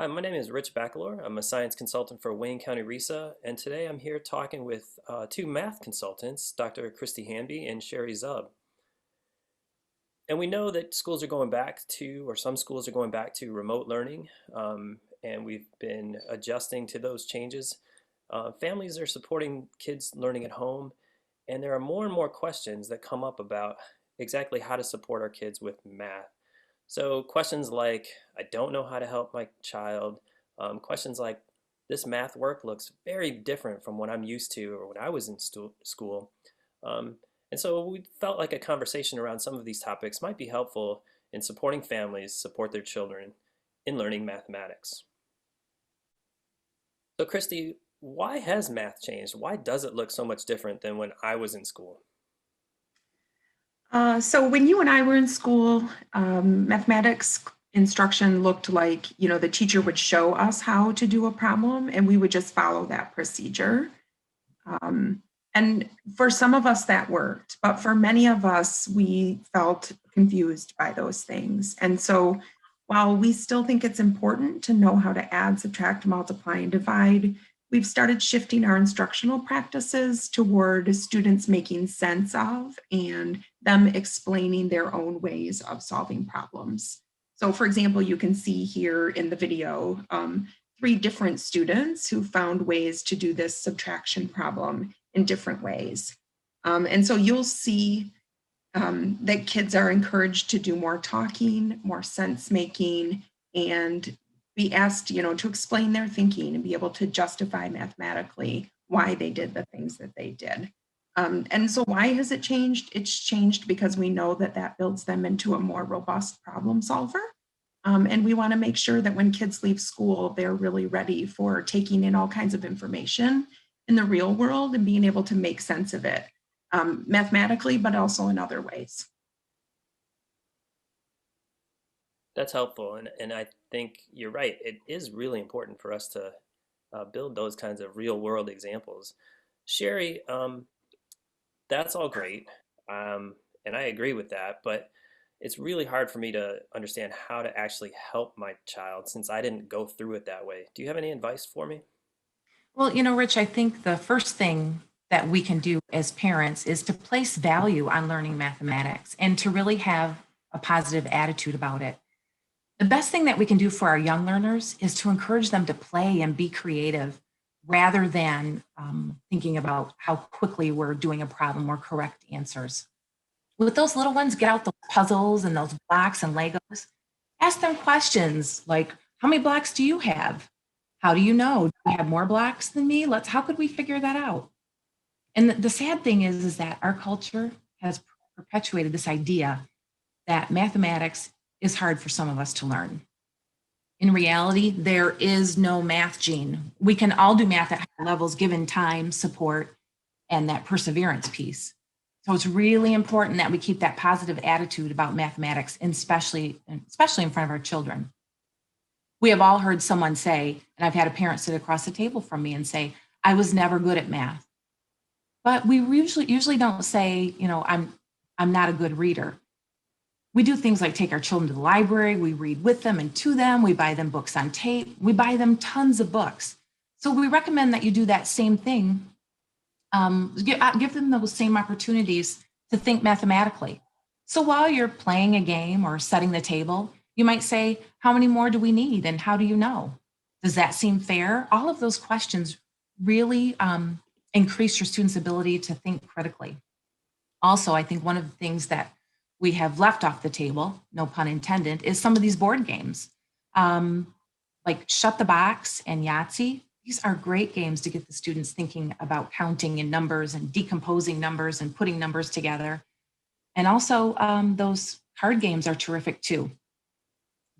Hi, my name is Rich Bacalor. I'm a science consultant for Wayne County RESA, and today I'm here talking with two math consultants, Dr. Christy Hanby and Sherry Zub. And we know that schools are going back to, or some schools are going back to remote learning, and we've been adjusting to those changes. Families are supporting kids learning at home, and there are more and more questions that come up about exactly how to support our kids with math. So questions like, I don't know how to help my child. Questions like, this math work looks very different from what I'm used to or when I was in school. Um, and so we felt like a conversation around some of these topics might be helpful in supporting families support their children in learning mathematics. So Christy, why has math changed? Why does it look so much different than when I was in school? So when you and I were in school, mathematics instruction looked like, the teacher would show us how to do a problem and we would just follow that procedure. Um, and for some of us that worked, but for many of us, we felt confused by those things. And so while we still think it's important to know how to add, subtract, multiply, and divide, we've started shifting our instructional practices toward students making sense of and them explaining their own ways of solving problems. So for example, you can see here in the video, three different students who found ways to do this subtraction problem in different ways. And so you'll see that kids are encouraged to do more talking, more sense making, and be asked, to explain their thinking and be able to justify mathematically why they did the things that they did. And so why has it changed? It's changed because we know that that builds them into a more robust problem solver. And we want to make sure that when kids leave school, they're really ready for taking in all kinds of information in the real world and being able to make sense of it mathematically, but also in other ways. That's helpful, and I think you're right. It is really important for us to build those kinds of real world examples. Sherry, that's all great, and I agree with that, but it's really hard for me to understand how to actually help my child since I didn't go through it that way. Do you have any advice for me? Well, Rich, I think the first thing that we can do as parents is to place value on learning mathematics and to really have a positive attitude about it. The best thing that we can do for our young learners is to encourage them to play and be creative rather than thinking about how quickly we're doing a problem or correct answers. With those little ones, get out those puzzles and those blocks and Legos. Ask them questions like, how many blocks do you have? How do you know? Do you have more blocks than me? How could we figure that out? And the sad thing is that our culture has perpetuated this idea that mathematics is hard for some of us to learn. In reality, there is no math gene. We can all do math at high levels given time, support, and that perseverance piece. So it's really important that we keep that positive attitude about mathematics, and especially in front of our children. We have all heard someone say, and I've had a parent sit across the table from me and say, I was never good at math. But we usually don't say, I'm not a good reader. We do things like take our children to the library, we read with them and to them, we buy them books on tape, we buy them tons of books. So we recommend that you do that same thing. Give them those same opportunities to think mathematically. So while you're playing a game or setting the table, you might say, how many more do we need and how do you know? Does that seem fair? All of those questions really increase your students' ability to think critically. Also, I think one of the things that we have left off the table, no pun intended, is some of these board games. Like Shut the Box and Yahtzee. These are great games to get the students thinking about counting in numbers and decomposing numbers and putting numbers together. And also, those card games are terrific too.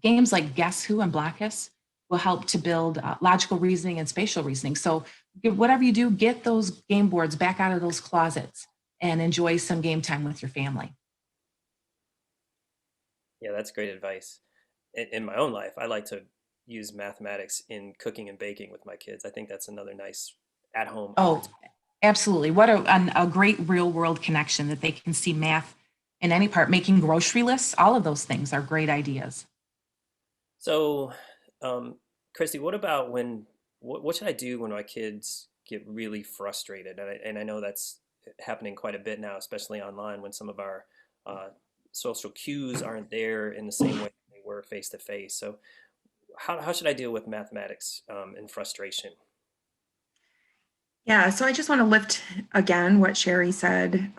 Games like Guess Who and Blockus will help to build logical reasoning and spatial reasoning. So whatever you do, get those game boards back out of those closets and enjoy some game time with your family. Yeah, that's great advice. In my own life, I like to use mathematics in cooking and baking with my kids. I think that's another nice at-home Oh, opportunity. absolutely. What a great real world connection that they can see math in any part, making grocery lists, all of those things are great ideas. So, um, Christy, what about what should I do when my kids get really frustrated? And I know that's happening quite a bit now, especially online when some of our uh, social cues aren't there in the same way they were face to face. So how should I deal with mathematics and frustration? Yeah, so I just want to lift again what Sherry said.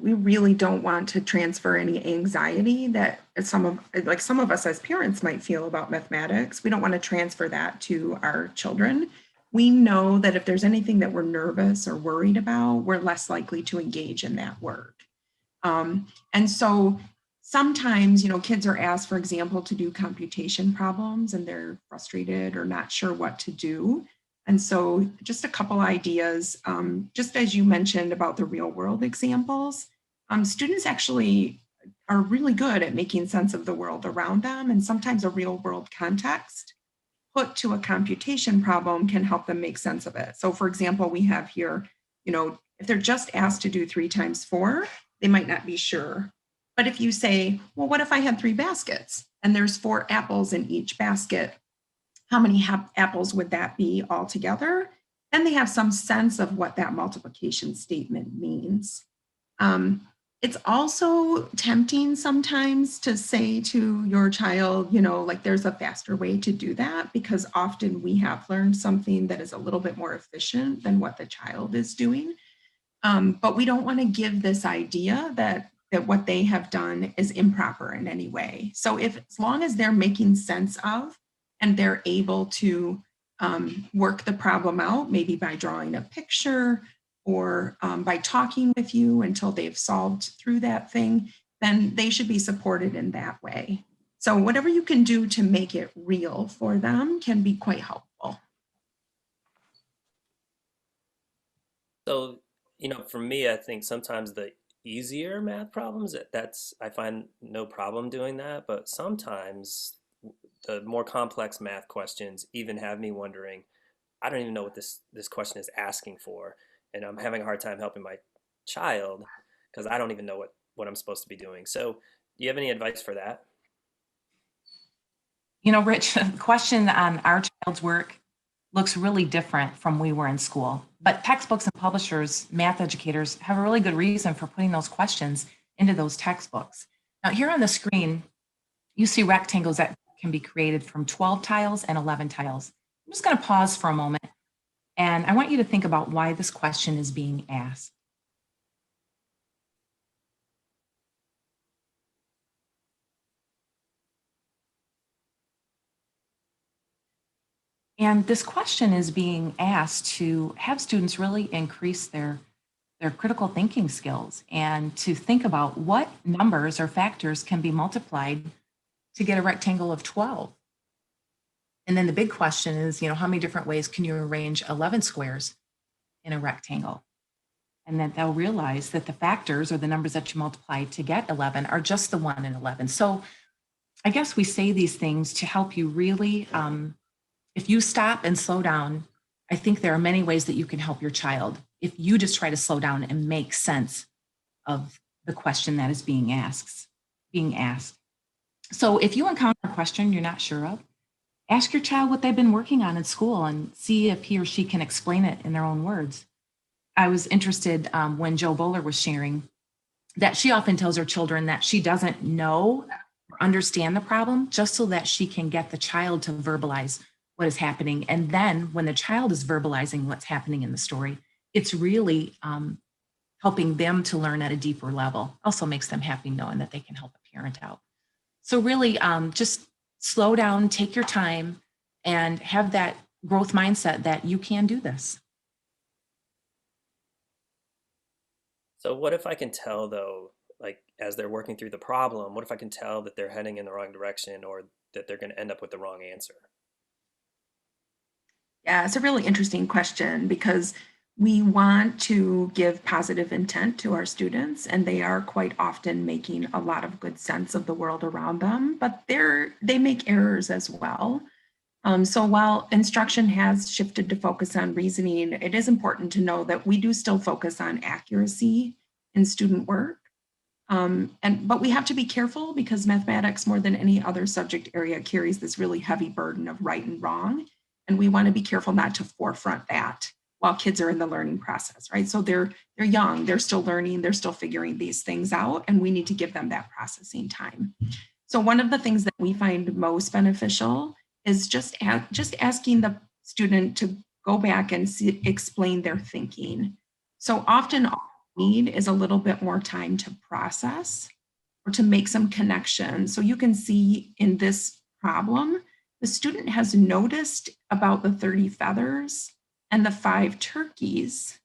We really don't want to transfer any anxiety that some of us as parents might feel about mathematics. We don't want to transfer that to our children. We know that if there's anything that we're nervous or worried about, we're less likely to engage in that work. And so sometimes, kids are asked, for example, to do computation problems and they're frustrated or not sure what to do. And so just a couple ideas, just as you mentioned about the real world examples, students actually are really good at making sense of the world around them. And sometimes a real world context put to a computation problem can help them make sense of it. So for example, we have here, if they're just asked to do 3 times 4, they might not be sure. But if you say, well, what if I had 3 baskets and there's 4 apples in each basket? How many apples would that be altogether? Then they have some sense of what that multiplication statement means. It's also tempting sometimes to say to your child, like there's a faster way to do that, because often we have learned something that is a little bit more efficient than what the child is doing. But we don't want to give this idea that what they have done is improper in any way. So as long as they're making sense of and they're able to work the problem out, maybe by drawing a picture or by talking with you until they've solved through that thing, then they should be supported in that way. So whatever you can do to make it real for them can be quite helpful. So, for me, I think sometimes the easier math problems, I find no problem doing that, but sometimes the more complex math questions even have me wondering, I don't even know what this question is asking for, and I'm having a hard time helping my child because I don't even know what I'm supposed to be doing. So, do you have any advice for that? Rich, the question on our child's work looks really different from we were in school. But textbooks and publishers, math educators have a really good reason for putting those questions into those textbooks. Now, here on the screen, you see rectangles that can be created from 12 tiles and 11 tiles. I'm just going to pause for a moment, and I want you to think about why this question is being asked. And this question is being asked to have students really increase their critical thinking skills and to think about what numbers or factors can be multiplied to get a rectangle of 12. And then the big question is, how many different ways can you arrange 11 squares in a rectangle? And then they'll realize that the factors or the numbers that you multiply to get 11 are just the 1 and 11. So I guess we say these things to help you really, if you stop and slow down, I think there are many ways that you can help your child if you just try to slow down and make sense of the question that is being asked. So if you encounter a question you're not sure of, ask your child what they've been working on in school and see if he or she can explain it in their own words. I was interested when Jo Boaler was sharing that she often tells her children that she doesn't know or understand the problem just so that she can get the child to verbalize what is happening. And then when the child is verbalizing what's happening in the story, it's really helping them to learn at a deeper level. Also makes them happy knowing that they can help a parent out. So really just slow down, take your time, and have that growth mindset that you can do this. So, what if I can tell though, like as they're working through the problem, what if I can tell that they're heading in the wrong direction or that they're going to end up with the wrong answer? Yeah, it's a really interesting question because we want to give positive intent to our students, and they are quite often making a lot of good sense of the world around them, but they make errors as well. So while instruction has shifted to focus on reasoning, it is important to know that we do still focus on accuracy in student work. But we have to be careful because mathematics, more than any other subject area, carries this really heavy burden of right and wrong. And we want to be careful not to forefront that while kids are in the learning process, right? So they're young, they're still learning, they're still figuring these things out, and we need to give them that processing time. So one of the things that we find most beneficial is just asking the student to go back and explain their thinking. So often all we need is a little bit more time to process or to make some connections. So you can see in this problem, the student has noticed about the 30 feathers and the 5 turkeys,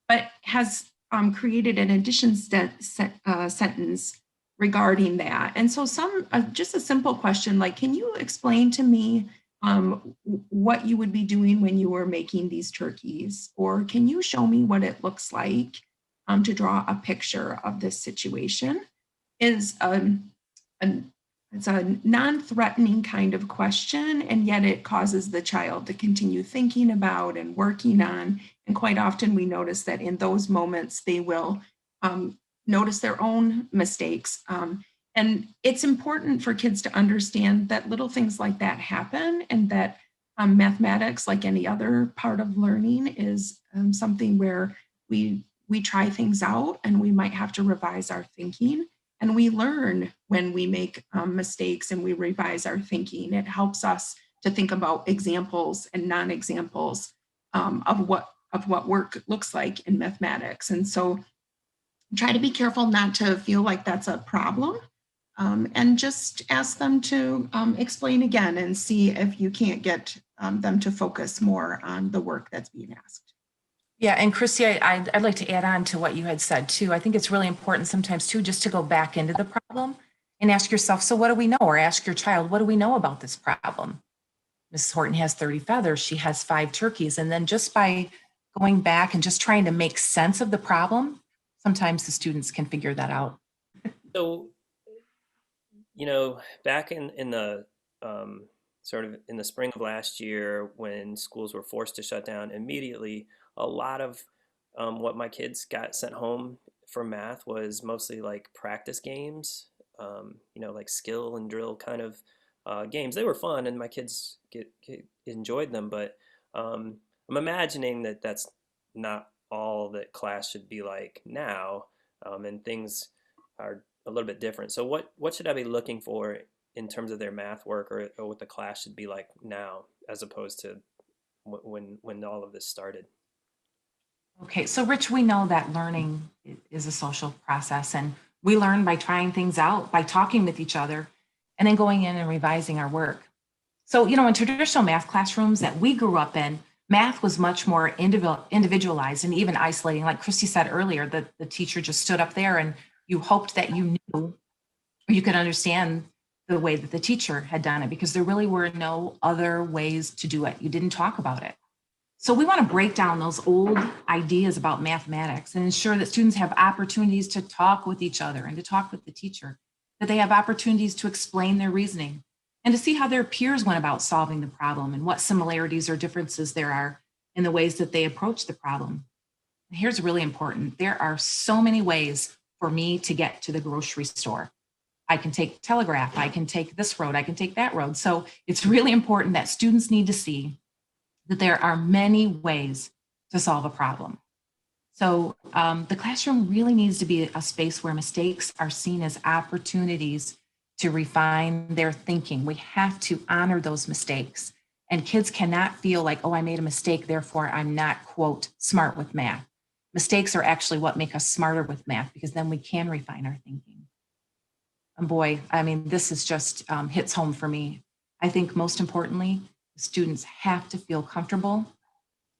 but has created an addition sentence regarding that. And so just a simple question like, can you explain to me what you would be doing when you were making these turkeys? Or can you show me what it looks like to draw a picture of this situation? Is it's a non-threatening kind of question, and yet it causes the child to continue thinking about and working on. And quite often we notice that in those moments, they will notice their own mistakes. And it's important for kids to understand that little things like that happen, and that mathematics, like any other part of learning, is something where we try things out and we might have to revise our thinking. And we learn when we make mistakes and we revise our thinking. It helps us to think about examples and non-examples of what work looks like in mathematics. And so try to be careful not to feel like that's a problem, and just ask them to explain again and see if you can't get them to focus more on the work that's being asked. Yeah, and Christy, I'd like to add on to what you had said too. I think it's really important sometimes too, just to go back into the problem and ask yourself, so what do we know? Or ask your child, what do we know about this problem? Mrs. Horton has 30 feathers, she has 5 turkeys. And then just by going back and just trying to make sense of the problem, sometimes the students can figure that out. So, back in the sort of in the spring of last year when schools were forced to shut down immediately, a lot of what my kids got sent home for math was mostly like practice games, like skill and drill kind of games. They were fun and my kids enjoyed them, but I'm imagining that that's not all that class should be like now, and things are a little bit different. So what should I be looking for in terms of their math work, or what the class should be like now as opposed to when all of this started? Okay, so Rich, we know that learning is a social process, and we learn by trying things out, by talking with each other, and then going in and revising our work. So, in traditional math classrooms that we grew up in, math was much more individualized and even isolating. Like Christy said earlier, that the teacher just stood up there and you hoped that you knew or you could understand the way that the teacher had done it, because there really were no other ways to do it. You didn't talk about it. So we want to break down those old ideas about mathematics and ensure that students have opportunities to talk with each other and to talk with the teacher, that they have opportunities to explain their reasoning and to see how their peers went about solving the problem and what similarities or differences there are in the ways that they approach the problem. And here's really important. There are so many ways for me to get to the grocery store. I can take Telegraph, I can take this road, I can take that road. So it's really important that students need to see that there are many ways to solve a problem. So the classroom really needs to be a space where mistakes are seen as opportunities to refine their thinking. We have to honor those mistakes. And kids cannot feel like, oh, I made a mistake, therefore I'm not, quote, smart with math. Mistakes are actually what make us smarter with math, because then we can refine our thinking. And boy, I mean, this is just hits home for me. I think most importantly, students have to feel comfortable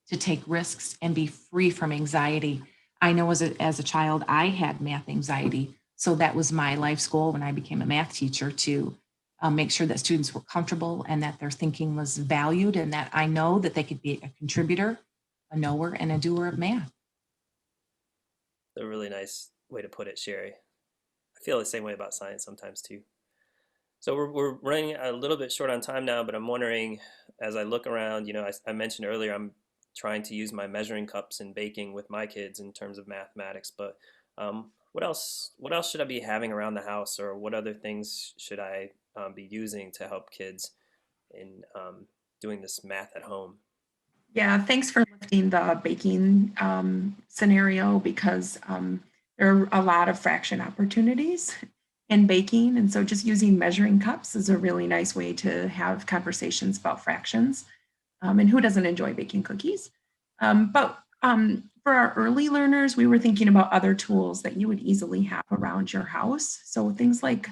to take risks and be free from anxiety. I know as a child, I had math anxiety. So that was my life's goal when I became a math teacher, to make sure that students were comfortable and that their thinking was valued, and that I know that they could be a contributor, a knower, and a doer of math. A really nice way to put it, Sherry. I feel the same way about science sometimes too. So we're running a little bit short on time now, but I'm wondering, as I look around, I mentioned earlier I'm trying to use my measuring cups in baking with my kids in terms of mathematics, but what else should I be having around the house, or what other things should I be using to help kids in doing this math at home. Yeah, thanks for lifting the baking scenario because there are a lot of fraction opportunities in baking. And so just using measuring cups is a really nice way to have conversations about fractions. And who doesn't enjoy baking cookies? But for our early learners, we were thinking about other tools that you would easily have around your house. So things like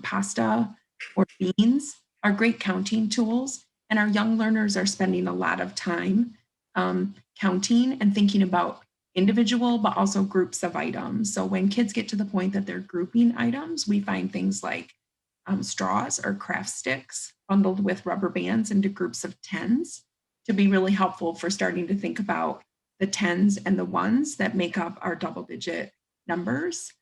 pasta or beans are great counting tools. And our young learners are spending a lot of time counting and thinking about individual, but also groups of items. So when kids get to the point that they're grouping items, we find things like straws or craft sticks bundled with rubber bands into groups of tens to be really helpful for starting to think about the tens and the ones that make up our double digit numbers.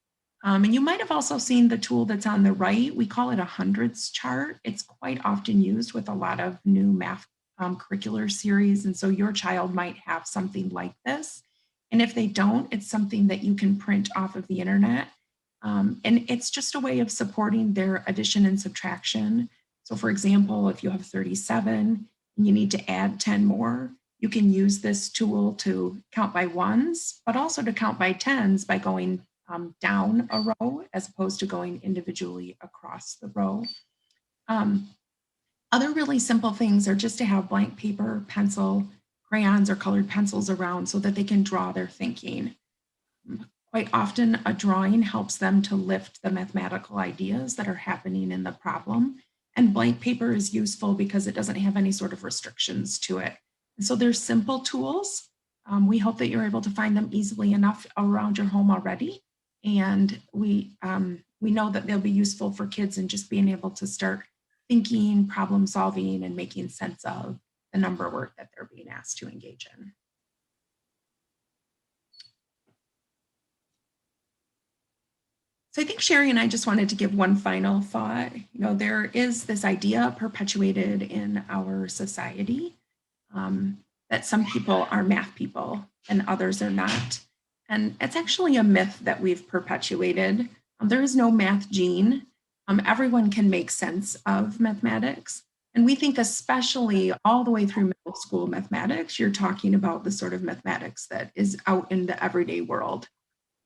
And you might have also seen the tool that's on the right. We call it a hundreds chart. It's quite often used with a lot of new math curricular series. And so your child might have something like this. And if they don't, it's something that you can print off of the internet. And it's just a way of supporting their addition and subtraction. So for example, if you have 37 and you need to add 10 more, you can use this tool to count by ones, but also to count by tens by going down a row as opposed to going individually across the row. Other really simple things are just to have blank paper, pencil, crayons, or colored pencils around so that they can draw their thinking. Quite often, a drawing helps them to lift the mathematical ideas that are happening in the problem. And blank paper is useful because it doesn't have any sort of restrictions to it. And so they're simple tools. We hope that you're able to find them easily enough around your home already. And we know that they'll be useful for kids in just being able to start thinking, problem solving, and making sense of the number work that they're being asked to engage in. So I think Sherry and I just wanted to give one final thought. You know, there is this idea perpetuated in our society that some people are math people and others are not. And it's actually a myth that we've perpetuated. There is no math gene. Everyone can make sense of mathematics. And we think especially all the way through middle school mathematics, you're talking about the sort of mathematics that is out in the everyday world.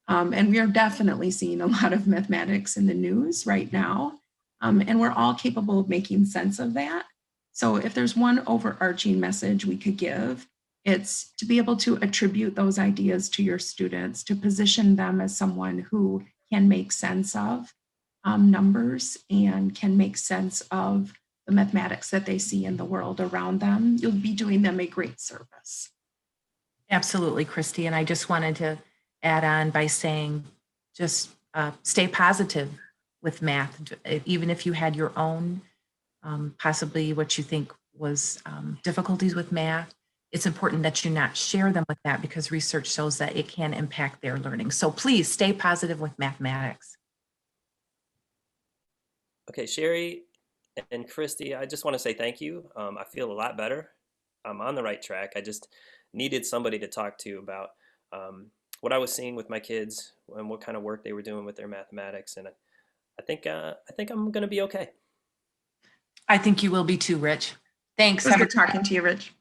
And we are definitely seeing a lot of mathematics in the news right now. And we're all capable of making sense of that. So if there's one overarching message we could give, it's to be able to attribute those ideas to your students, to position them as someone who can make sense of numbers and can make sense of the mathematics that they see in the world around them. You'll be doing them a great service. Absolutely, Christy. And I just wanted to add on by saying just stay positive with math, even if you had your own possibly what you think was difficulties with math. It's important that you not share them with that because research shows that it can impact their learning. So please stay positive with mathematics. Okay, Sherry and Christy, I just want to say thank you. I feel a lot better. I'm on the right track. I just needed somebody to talk to about what I was seeing with my kids and what kind of work they were doing with their mathematics. And I think I'm going to be okay. I think you will be too, Rich. Thanks. It was good talking to you, Rich.